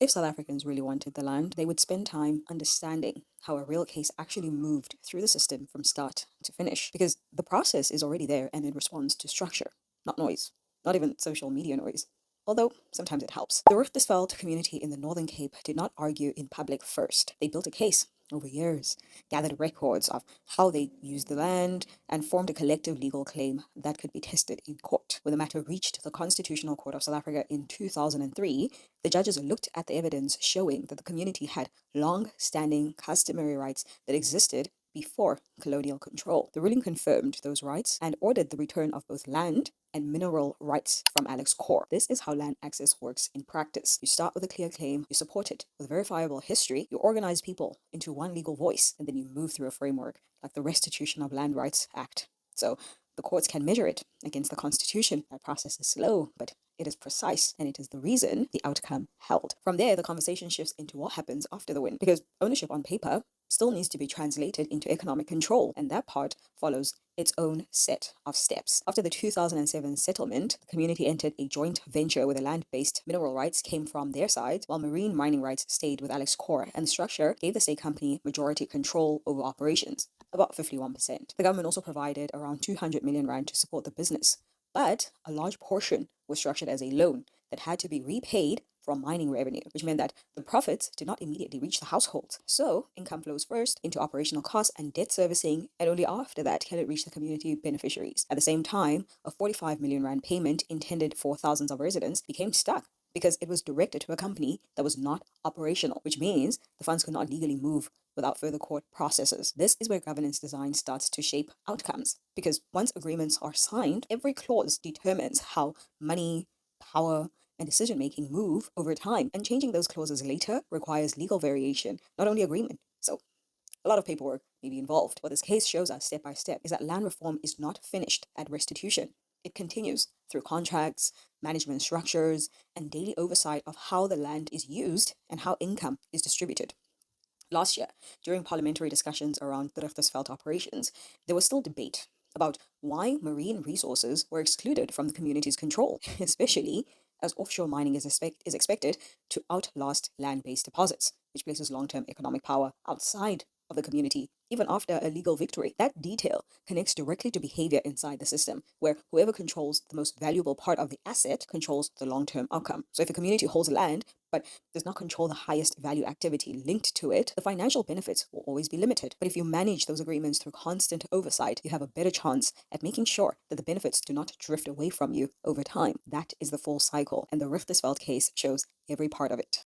If South Africans really wanted the land, they would spend time understanding how a real case actually moved through the system from start to finish, because the process is already there and it responds to structure, not noise, not even social media noise. Although sometimes it helps. The Richtersveld community in the Northern Cape did not argue in public first. They built a case over years, gathered records of how they used the land, and formed a collective legal claim that could be tested in court. When the matter reached the Constitutional Court of South Africa in 2003, the judges looked at the evidence showing that the community had long-standing customary rights that existed before colonial control. The ruling confirmed those rights and ordered the return of both land and mineral rights from Alex Core. This is how land access works in practice. You start with a clear claim, you support it with verifiable history, you organize people into one legal voice, and then you move through a framework like the Restitution of Land Rights Act. So the courts can measure it against the Constitution. That process is slow, but it is precise, and it is the reason the outcome held. From there, the conversation shifts into what happens after the win, because ownership on paper still needs to be translated into economic control, and that part follows its own set of steps. After the 2007 settlement, the community entered a joint venture where the land-based mineral rights came from their side, while marine mining rights stayed with Alex Core, and the structure gave the state company majority control over operations, about 51%. The government also provided around 200 million rand to support the business, but a large portion was structured as a loan that had to be repaid from mining revenue, which meant that the profits did not immediately reach the households. So income flows first into operational costs and debt servicing, and only after that can it reach the community beneficiaries. At the same time, a 45 million rand payment intended for thousands of residents became stuck because it was directed to a company that was not operational, which means the funds could not legally move without further court processes. This is where governance design starts to shape outcomes, because once agreements are signed, every clause determines how money, power, and decision-making move over time, and changing those clauses later requires legal variation, not only agreement. So a lot of paperwork may be involved. What this case shows us step by step is that land reform is not finished at restitution. It continues through contracts, management structures, and daily oversight of how the land is used and how income is distributed. Last year, during parliamentary discussions around the Richtersveld operations, there was still debate about why marine resources were excluded from the community's control, especially as offshore mining is expected to outlast land-based deposits, which places long-term economic power outside of the community, even after a legal victory. That detail connects directly to behavior inside the system, where whoever controls the most valuable part of the asset controls the long-term outcome. So if a community holds land, but does not control the highest value activity linked to it, the financial benefits will always be limited. But if you manage those agreements through constant oversight, you have a better chance at making sure that the benefits do not drift away from you over time. That is the full cycle, and the Richtersveld case shows every part of it.